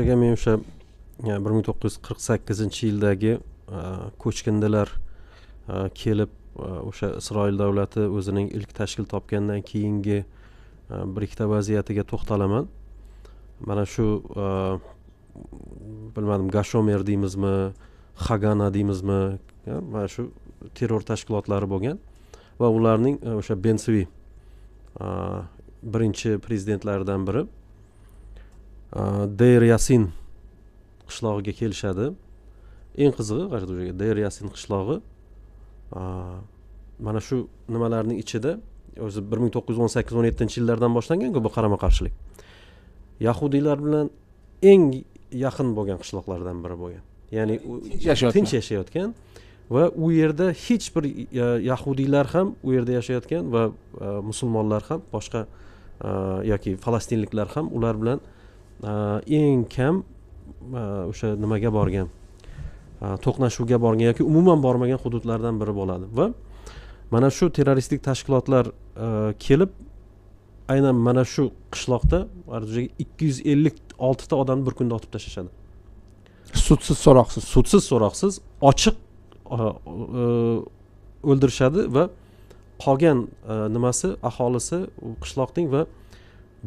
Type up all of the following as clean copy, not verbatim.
sizlarga men o'sha 1948-yildagi ko'chkindilar kelib o'sha Isroil davlati o'zining ilk tashkil topgandan keyingi bir ikkita vaziyatiga to'xtalaman. Mana shu bilmadim, Gashomer deymizmi, Hagana deymizmi, mana shu terror tashkilotlari bo'lgan va ularning o'sha Ben Svi birinchi prezidentlaridan biri Deir Yasin qishlog'iga kelishadi. Eng qizig'i Deir Yasin qishlog'i mana shu nimalarning ichida o'zi 1918-17-yillardan boshlangan-ku bu qarama-qarshilik. Yahudiylar bilan eng yaqin bo'lgan qishloqlardan biri bo'lgan. Ya'ni tinch yashayotgan va u yerda hech bir yahudiylar ham u yerda yashayotgan va musulmonlar ham, boshqa yoki falastinliklar ham ular bilan eng kam o'sha nimaga borgan, to'qnashuvga borgan yoki umuman bormagan hududlardan biri bo'ladi va mana shu terroristik tashkilotlar kelib aynan mana shu qishloqda 256 ta odamni bir kunda otib tashlashadi. Sudsiz so'roqsiz ochiq o'ldirishadi va qolgan nimasi aholisi qishloqning va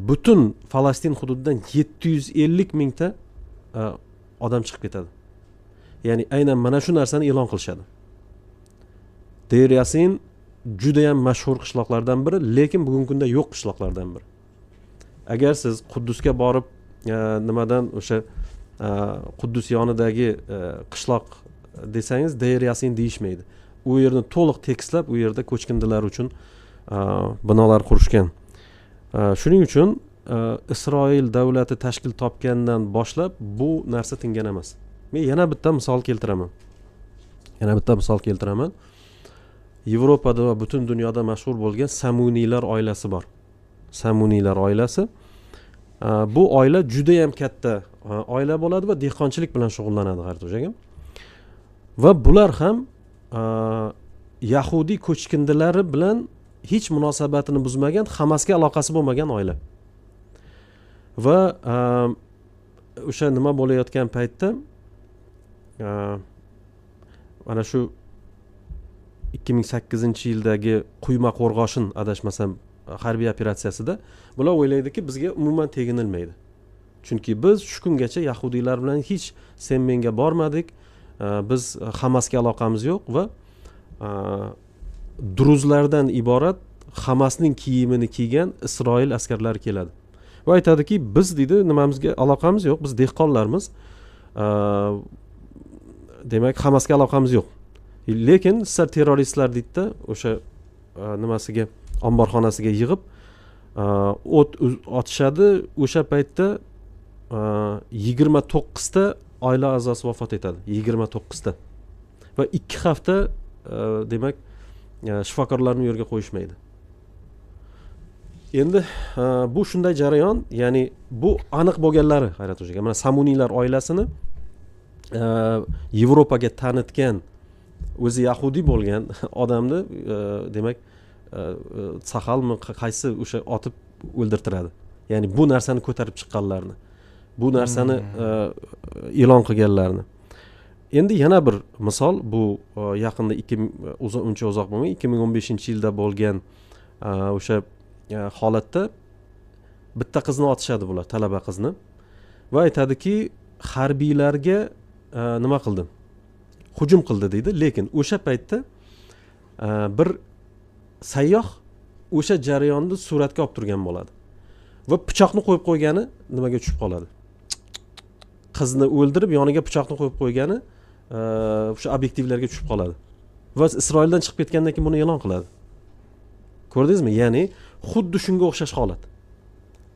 butun Falastin hududidan 750 mingta odam chiqib ketadi. Ya'ni aynan mana shu narsani e'lon qilishadi. Deir Yasin juda ham mashhur qishloqlardan biri, lekin bugungi kunda yo'q qishloqlardan biri. Agar siz Quddusga borib nimadan o'sha Quddus yonidagi qishloq desangiz, Deir Yasin deyishmaydi. U yerni to'liq tekislab, u yerda ko'chkindilar uchun binolar qurishgan. Shuning uchun Isroil davlati tashkil topgandan boshlab bu narsa tingan emas. Men yana bitta misol keltiraman. Yevropada va butun dunyoda mashhur bo'lgan Samuniylar oilasi bor. Samuniylar oilasi. Bu oila juda ham katta oila bo'ladi va dehqonchilik bilan shug'ullanadi G'arto'jagim. Va bular ham Yahudiy ko'chkindilari bilan hech munosabatini buzmagan, Hamasga aloqasi bo'lmagan oila. Va o'sha nima bo'layotgan paytda mana shu 2008-yildagi Quyma qo'rg'oshin adashmasam harbiy operatsiyasida bular o'ylaydiki, bizga umuman teginilmaydi. Chunki biz shu kungacha yahudiylar bilan hech sen menga bormadik, biz Hamasga aloqamiz yo'q va druzlardan iborat Hamasning kiyimini kiygan Isroil askarlari keladi. Va aytadiki, biz deydi, nimamizga aloqamiz yo'q, biz dehqonlarmiz. Demak, Hamasga aloqamiz yo'q. Lekin sizlar terroristlar deydi-da, o'sha nimasiga, omborxonasiga yig'ib o't otishadi. O'sha paytda 29 ta oila a'zosi vafot etadi. 29 ta. Va 2 hafta demak shifokorlarni yerga qo'yishmaydi. Endi bu shunday jarayon, ya'ni bu aniq bo'lganlari hayrat o'shaga. Mana Samuniylar oilasini Yevropaga tanitgan o'zi yahudiy bo'lgan odamni demak Sahalmi qaysi o'sha otib o'ldirtiradi. Ya'ni bu narsani ko'tarib chiqqanlarni, bu narsani e'lon qilganlarni. Endi yana bir misol, bu yaqinda uncha uzoq bo'lmay 2015-yilda bo'lgan o'sha holatda bitta qizni otishadi bular, talaba qizni. Va aytadiki, harbiylarga nima qildi? Hujum qildi deydi, lekin o'sha paytda bir sayyoh o'sha jarayonni suratga olib turgan bo'ladi. Va pichoqni qo'yib qo'ygani nimaga tushib qoladi? Qizni o'ldirib yoniga pichoqni qo'yib qo'ygani o'sha obyektivlarga tushib qoladi. Va Isroildan chiqib ketgandan keyin buni e'lon qiladi. Ko'rdingizmi? Ya'ni xuddi shunga o'xshash holat.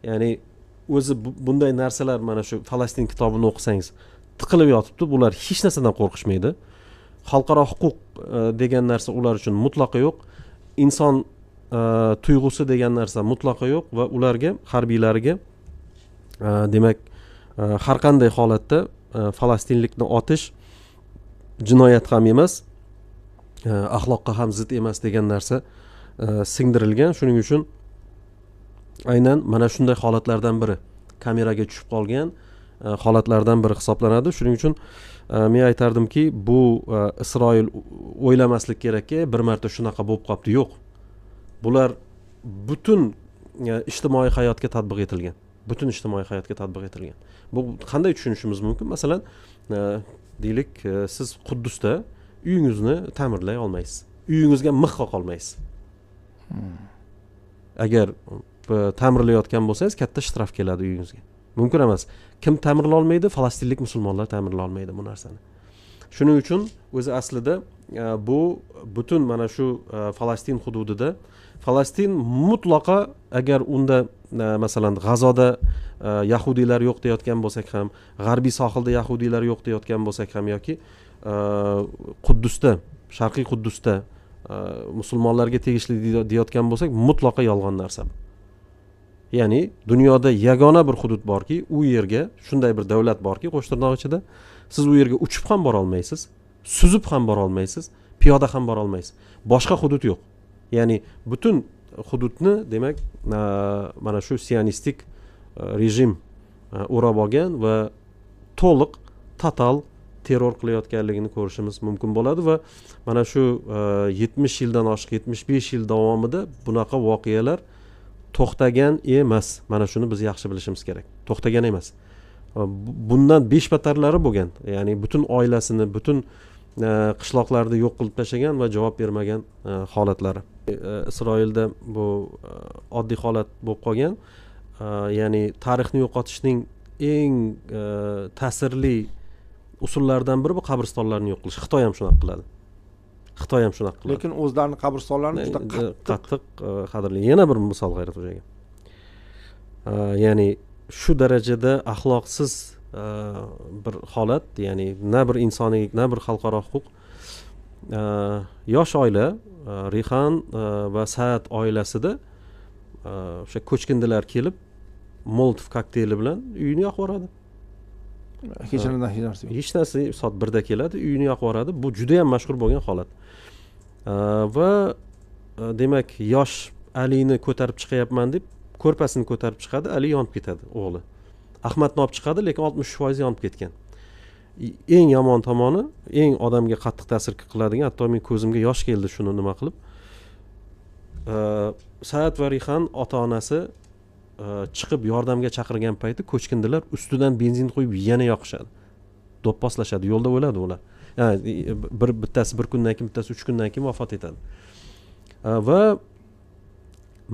Ya'ni o'zi bunday narsalar mana shu Falastin kitobini o'qisangiz tiqilib yotibdi. Bular hech narsadan qo'rqishmaydi. Xalqaro huquq degan narsa ular uchun mutlaqo yo'q. Inson tuyg'usi degan narsa mutlaqo yo'q va ularga, harbiylariga demak har qanday holatda falastinlikni otish jinoyat ham emas, axloqqa ham zid emas degan narsa singdirilgan. Shuning uchun aynan mana shunday holatlardan biri kameraga tushib qolgan holatlardan biri hisoblanadi. Shuning uchun men aytardimki, bu Isroil o'ylamaslik kerakki, bir marta shunaqa bo'lib qolibdi. Yo'q. Bular butun ijtimoiy hayotga tatbiq etilgan. Butun ijtimoiy hayotga tatbiq etilgan. Bu qanday tushunishimiz mumkin? Masalan, deylik, siz Quddusda uyingizni ta'mirlay olmaysiz. Uyingizga mix qoqa olmaysiz. Agar ta'mirlayotgan bo'lsangiz, katta shtraf keladi uyingizga. Mumkin emas. Kim ta'mirlay olmaydi? Falastinlik musulmonlar ta'mirlay olmaydi bu narsani. Shuning uchun o'zi aslida bu butun mana shu Falastin hududida Falastin mutlaqo, agar unda masalan G'azoda yahudiylar yo'q deyotgan bo'lsak ham, g'arbiy sohilda yahudiylar yo'q deyotgan bo'lsak ham yoki Quddusda, Sharqiy Quddusda musulmonlarga tegishli deyotgan bo'lsak, mutlaqo yolg'on narsa bu. Ya'ni dunyoda yagona bir hudud borki, u yerga shunday bir davlat borki, qo'shtirnoq ichida siz u yerga uchib ham bora olmaysiz, suzib ham bora olmaysiz, piyoda ham bora olmaysiz. Boshqa hudud yo'q. Ya'ni butun hududni, demak, mana shu sionistik rejim o'rab olgan va to'liq, total terror qilayotganligini ko'rishimiz mumkin bo'ladi va mana shu 70 yildan oshiq, 75 yil davomida bunaqa voqealar to'xtagan emas. Mana shuni biz yaxshi bilishimiz kerak. To'xtagan emas. Bundan 5 batarlari bo'lgan. Ya'ni butun oilasini, butun qishloqlarni yo'q qilib tashlagan va javob bermagan holatlari. Isroilda bu oddiy holat bo'lib qolgan. Ya'ni tarixni yo'qotishning eng ta'sirli usullaridan biri bu qabristonlarni yo'q qilish. Xitoy ham shunaqa qiladi. Lekin o'zlarining qabristonlarini juda qattiq qadrli. Yana bir misol G'ayrat Xo'jaga. Ya'ni shu darajada axloqsiz bir holat, ya'ni na bir insoniylik, na bir xalqaro huquq. Yosh oila, Rihan va Saad oilasida o'sha ko'chkindilar kelib, Molotov kokteyli bilan uyini yoqib yuboradi. Hech narsa yo'q. Hech narsa, soat 1da keladi, uyini yoqib yuboradi. Bu juda ham mashhur bo'lgan holat. Va demak, yosh Alini ko'tarib chiqayapman deb ko'rpasini ko'tarib chiqadi, Ali yonib ketadi, o'g'li. Ahmadni olib chiqadi, lekin 60% yonib ketgan. Eng yomon tomoni, eng odamga qattiq ta'sir qiladigan, hatto men ko'zimga yosh keldi shuni nima qilib. Saad va Rihan ota-onasi chiqib yordamga chaqirgan payti ko'chkindilar ustidan benzin qo'yib yana yoqishadi. Do'pposlashadi, yo'lda o'ladi ular. Ya'ni bittasi bir kundan keyin, bittasi 3 kundan keyin vafot etadi. Va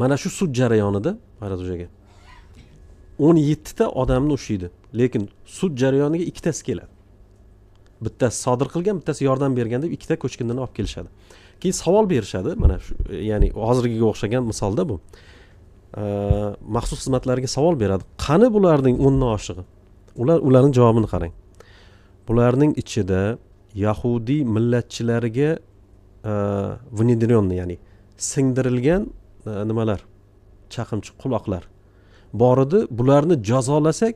mana shu sud jarayonida G'ayrat Xo'jaga 17 ta odamni ushlaydi, lekin sud jarayoniga ikkitasi keladi. Bittasi sodir qilgan, bittasi yordam bergan deb ikkita ko'chkindini olib kelishadi. Keyin savol berishadi, mana shu, ya'ni hozirgiga o'xshagan misolda bu. Maxsus xizmatlarga savol beradi. Qani bularning 10 dan oshig'i? Ularning javobini qarang. Bularning ichida yahudiy millatchilariga внедрённый, ya'ni singdirilgan nimalar, chaqimchi quloqlar bor edi. Bularni jazolasak,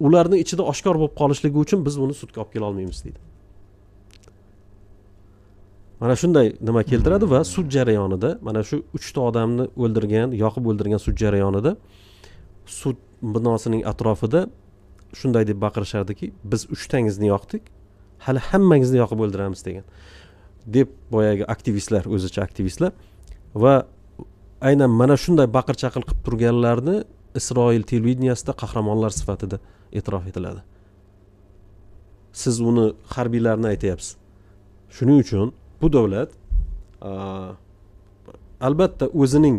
ularning ichida oshkor bo'lib qolishligi uchun biz buni sudga olib kela olmaymiz deydi. Mana shunday nima keltiradi va sud jarayonida mana shu 3 ta odamni o'ldirgan, yoqib o'ldirgan sud jarayonida sud binosining atrofida shunday deb baqirishardiki, biz 3 tangizni yoqdik, hali hammangizni yoqib o'ldiramiz degan. Deb boyagi aktivistlar, o'zicha aktivistlar va aynan mana shunday baqir-chaqir qilib turganlarni Isroil televideniyasida qahramonlar sifatida e'tirof etiladi. Siz uni harbiylarni aytayapsiz. Shuning uchun bu davlat albatta o'zining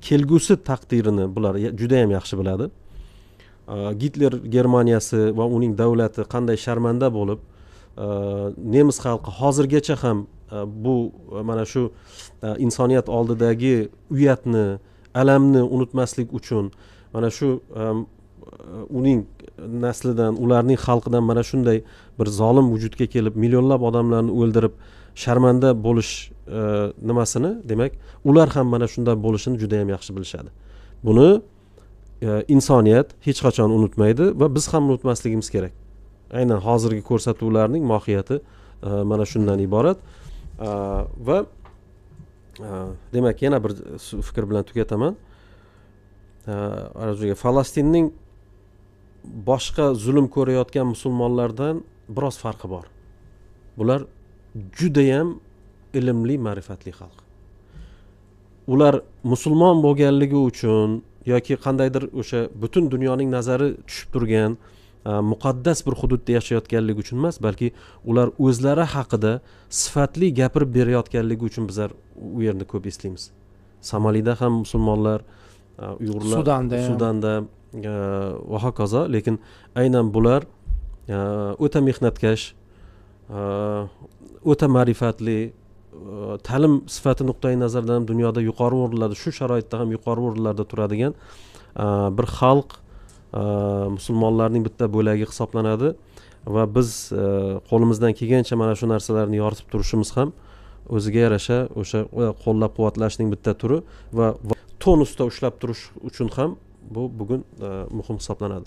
kelgusi taqdirini bular juda ham yaxshi biladi. Gitler Germaniyasi va uning davlati qanday sharmanda bo'lib, nemis xalqi hozirgacha ham bu mana shu insoniyat oldidagi uyatni, alamni unutmaslik uchun mana shu uning naslidan, ularning xalqidan mana shunday bir zolim vujudga kelib millionlab odamlarni o'ldirib sharmanda bo'lish nimasini, demak, ular ham mana shunday bo'lishini juda ham yaxshi bilishadi. Buni insoniyat hech qachon unutmaydi va biz ham unutmasligimiz kerak. Aynan hozirgi ko'rsatuvlarning mohiyati mana shundan iborat. Va demak, yana bir fikr bilan tugataman. Falastinning boshqa zulm ko'rayotgan musulmonlardan biroz farqi bor. Bular judayam ilmli, ma'rifatli xalq. Ular musulmon bo'lganligi uchun yoki qandaydir o'sha butun dunyoning nazari tushib turgan muqaddas bir hududda yashayotganligi uchun emas, balki ular o'zlari haqida sifatli gapirib berayotganligi uchun bizlar u yerni ko'p eslaymiz. Somalida ham musulmonlar, Uyg'urlar, Sudanda va hokazo, lekin aynan bular o'ta mehnatkash, o'ta ma'rifatli, ta'lim sifati nuqtai nazaridan ham dunyoda yuqori o'rinlarda, shu sharoitda ham yuqori o'rinlarda turadigan bir xalq, musulmonlarning bitta bo'lagi hisoblanadi va biz qo'limizdan kelgancha mana shu narsalarni yoritib turishimiz ham o'ziga yarasha o'sha qo'llab-quvvatlashning bitta turi va tonusda ushlab turish uchun ham bu bugun muhim hisoblanadi.